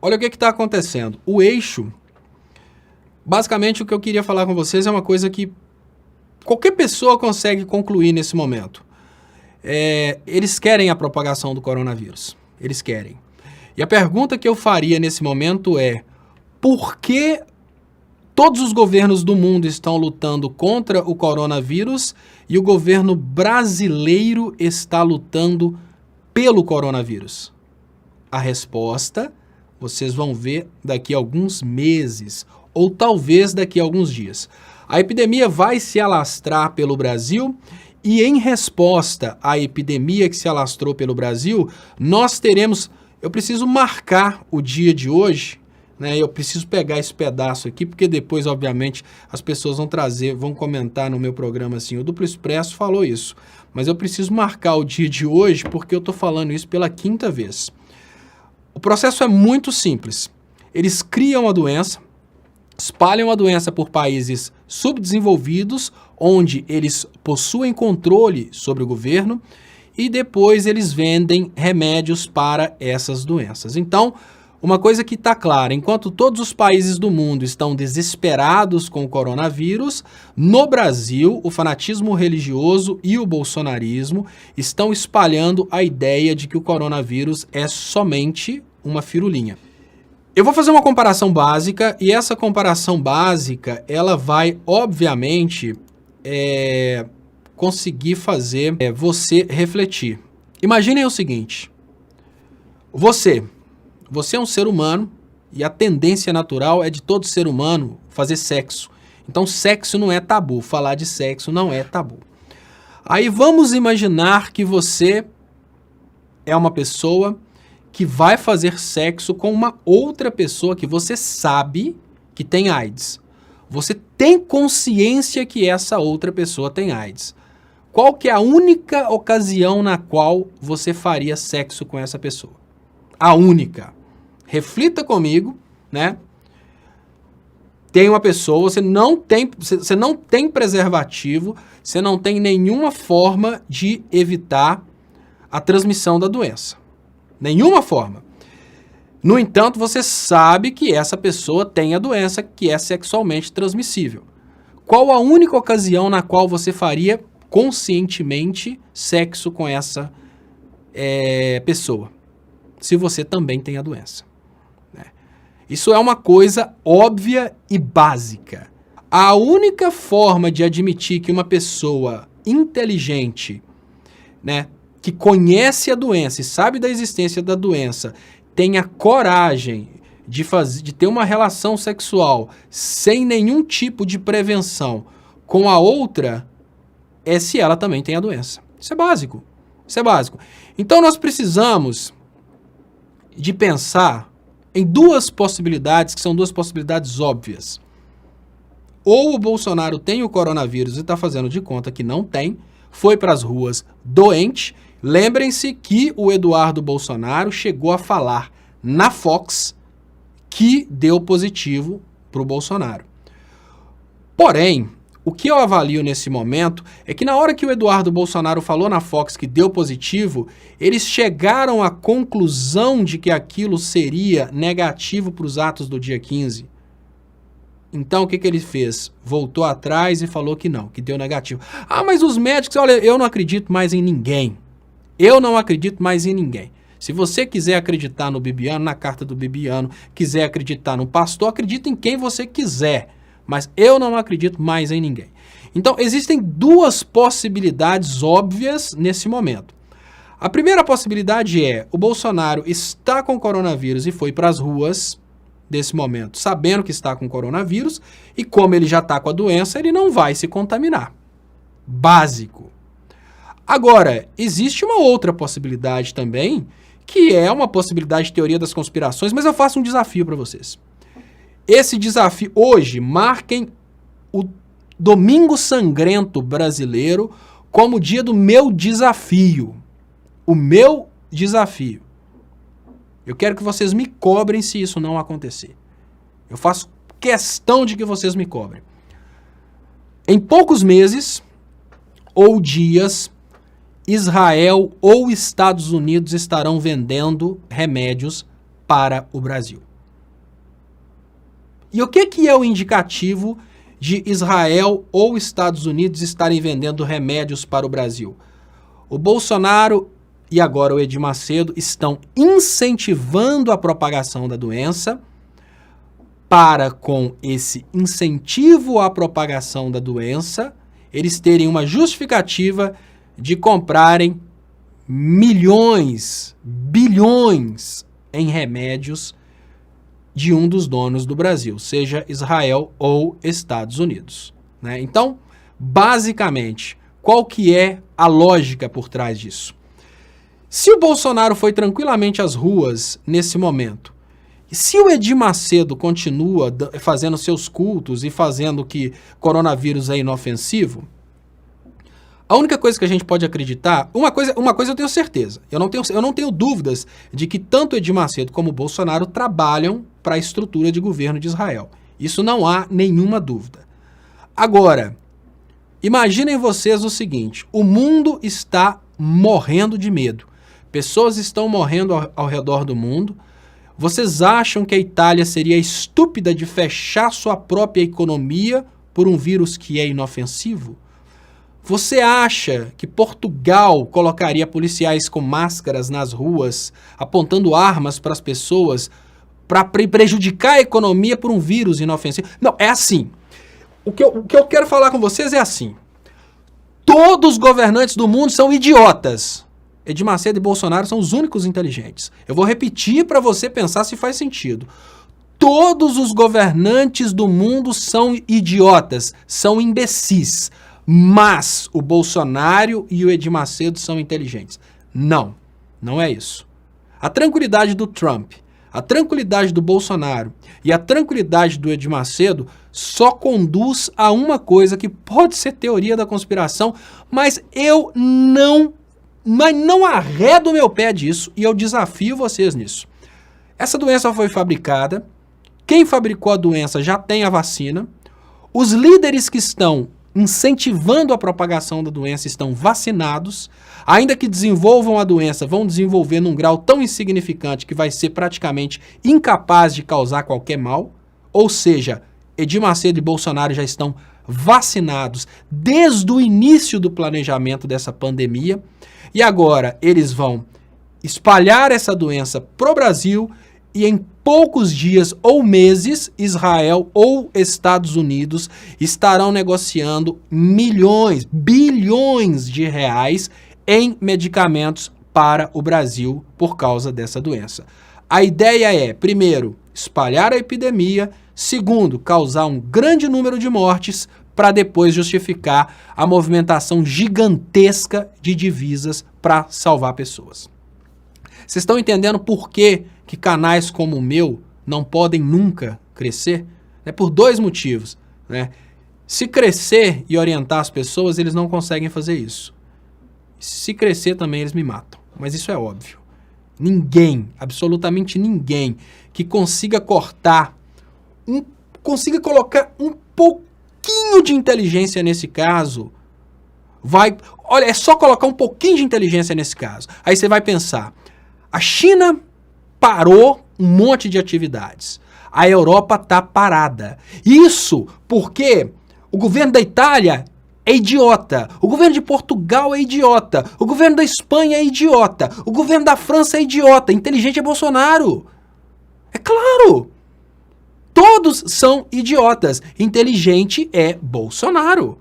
Olha o que está acontecendo. O eixo, basicamente o que eu queria falar com vocês é uma coisa que qualquer pessoa consegue concluir nesse momento. Eles querem a propagação do coronavírus. Eles querem. E a pergunta que eu faria nesse momento é: por que todos os governos do mundo estão lutando contra o coronavírus e o governo brasileiro está lutando pelo coronavírus? A resposta vocês vão ver daqui a alguns meses, ou talvez daqui a alguns dias. A epidemia vai se alastrar pelo Brasil e, em resposta à epidemia que se alastrou pelo Brasil, nós teremos... Eu preciso marcar o dia de hoje, né? Eu preciso pegar esse pedaço aqui, porque depois, obviamente, as pessoas vão comentar no meu programa assim, o Duplo Expresso falou isso. Mas eu preciso marcar o dia de hoje, porque eu estou falando isso pela 5ª vez. O processo é muito simples. Eles criam a doença, espalham a doença por países subdesenvolvidos, onde eles possuem controle sobre o governo, e depois eles vendem remédios para essas doenças. Então, uma coisa que está clara, enquanto todos os países do mundo estão desesperados com o coronavírus, no Brasil, o fanatismo religioso e o bolsonarismo estão espalhando a ideia de que o coronavírus é somente uma firulinha. Eu vou fazer uma comparação básica, e essa comparação básica, ela vai, obviamente, conseguir fazer você refletir. Imaginem o seguinte: você é um ser humano, e a tendência natural é de todo ser humano fazer sexo. Então, sexo não é tabu, falar de sexo não é tabu. Aí vamos imaginar que você é uma pessoa que vai fazer sexo com uma outra pessoa que você sabe que tem AIDS. Você tem consciência que essa outra pessoa tem AIDS. Qual que é a única ocasião na qual você faria sexo com essa pessoa? A única. Reflita comigo, né? Tem uma pessoa, você não tem preservativo, você não tem nenhuma forma de evitar a transmissão da doença. Nenhuma forma. No entanto, você sabe que essa pessoa tem a doença que é sexualmente transmissível. Qual a única ocasião na qual você faria conscientemente sexo com essa pessoa? Se você também tem a doença. Isso é uma coisa óbvia e básica. A única forma de admitir que uma pessoa inteligente, né, que conhece a doença e sabe da existência da doença, tenha coragem de ter uma relação sexual sem nenhum tipo de prevenção com a outra, é se ela também tem a doença. Isso é básico. Isso é básico. Então nós precisamos de pensar em duas possibilidades, que são duas possibilidades óbvias. Ou o Bolsonaro tem o coronavírus e está fazendo de conta que não tem, foi para as ruas doente. Lembrem-se que o Eduardo Bolsonaro chegou a falar na Fox que deu positivo para o Bolsonaro. Porém, o que eu avalio nesse momento é que na hora que o Eduardo Bolsonaro falou na Fox que deu positivo, eles chegaram à conclusão de que aquilo seria negativo para os atos do dia 15. Então, o que ele fez? Voltou atrás e falou que não, que deu negativo. Ah, mas os médicos, olha, eu não acredito mais em ninguém. Eu não acredito mais em ninguém. Se você quiser acreditar no Bibiano, na carta do Bibiano, quiser acreditar no pastor, acredita em quem você quiser. Mas eu não acredito mais em ninguém. Então, existem duas possibilidades óbvias nesse momento. A primeira possibilidade é: o Bolsonaro está com coronavírus e foi para as ruas desse momento, sabendo que está com coronavírus, e como ele já está com a doença, ele não vai se contaminar. Básico. Agora, existe uma outra possibilidade também, que é uma possibilidade de teoria das conspirações, mas eu faço um desafio para vocês. Esse desafio, hoje, marquem o Domingo Sangrento Brasileiro como o dia do meu desafio. O meu desafio. Eu quero que vocês me cobrem se isso não acontecer. Eu faço questão de que vocês me cobrem. Em poucos meses ou dias, Israel ou Estados Unidos estarão vendendo remédios para o Brasil. E o que é o indicativo de Israel ou Estados Unidos estarem vendendo remédios para o Brasil? O Bolsonaro e agora o Edir Macedo estão incentivando a propagação da doença para, com esse incentivo à propagação da doença, eles terem uma justificativa de comprarem milhões, bilhões em remédios de um dos donos do Brasil, seja Israel ou Estados Unidos, né? Então, basicamente, qual que é a lógica por trás disso? Se o Bolsonaro foi tranquilamente às ruas nesse momento, e se o Edir Macedo continua fazendo seus cultos e fazendo que coronavírus é inofensivo, a única coisa que a gente pode acreditar, uma coisa eu tenho certeza, eu não tenho dúvidas de que tanto Edir Macedo como o Bolsonaro trabalham para a estrutura de governo de Israel. Isso não há nenhuma dúvida. Agora, imaginem vocês o seguinte, o mundo está morrendo de medo. Pessoas estão morrendo ao redor do mundo. Vocês acham que a Itália seria estúpida de fechar sua própria economia por um vírus que é inofensivo? Você acha que Portugal colocaria policiais com máscaras nas ruas, apontando armas para as pessoas, para prejudicar a economia por um vírus inofensivo? Não, é assim. O que eu quero falar com vocês é assim. Todos os governantes do mundo são idiotas. Edir Macedo e Bolsonaro são os únicos inteligentes. Eu vou repetir para você pensar se faz sentido. Todos os governantes do mundo são idiotas, são imbecis. Mas o Bolsonaro e o Edir Macedo são inteligentes. Não, não é isso. A tranquilidade do Trump, a tranquilidade do Bolsonaro e a tranquilidade do Edir Macedo só conduz a uma coisa que pode ser teoria da conspiração, mas eu não arredo o meu pé disso e eu desafio vocês nisso. Essa doença foi fabricada, quem fabricou a doença já tem a vacina, os líderes que estão incentivando a propagação da doença estão vacinados, ainda que desenvolvam a doença, vão desenvolver num grau tão insignificante que vai ser praticamente incapaz de causar qualquer mal, ou seja, Edir Macedo e Bolsonaro já estão vacinados desde o início do planejamento dessa pandemia, e agora eles vão espalhar essa doença pro Brasil e em poucos dias ou meses, Israel ou Estados Unidos estarão negociando milhões, bilhões de reais em medicamentos para o Brasil por causa dessa doença. A ideia é, primeiro, espalhar a epidemia, segundo, causar um grande número de mortes para depois justificar a movimentação gigantesca de divisas para salvar pessoas. Vocês estão entendendo por que canais como o meu não podem nunca crescer? É por dois motivos, né? Se crescer e orientar as pessoas, eles não conseguem fazer isso. Se crescer também, eles me matam. Mas isso é óbvio. Ninguém, absolutamente ninguém, que consiga colocar um pouquinho de inteligência nesse caso, vai... Olha, é só colocar um pouquinho de inteligência nesse caso. Aí você vai pensar, a China parou um monte de atividades. A Europa está parada. Isso porque o governo da Itália é idiota. O governo de Portugal é idiota. O governo da Espanha é idiota. O governo da França é idiota. Inteligente é Bolsonaro. É claro. Todos são idiotas. Inteligente é Bolsonaro.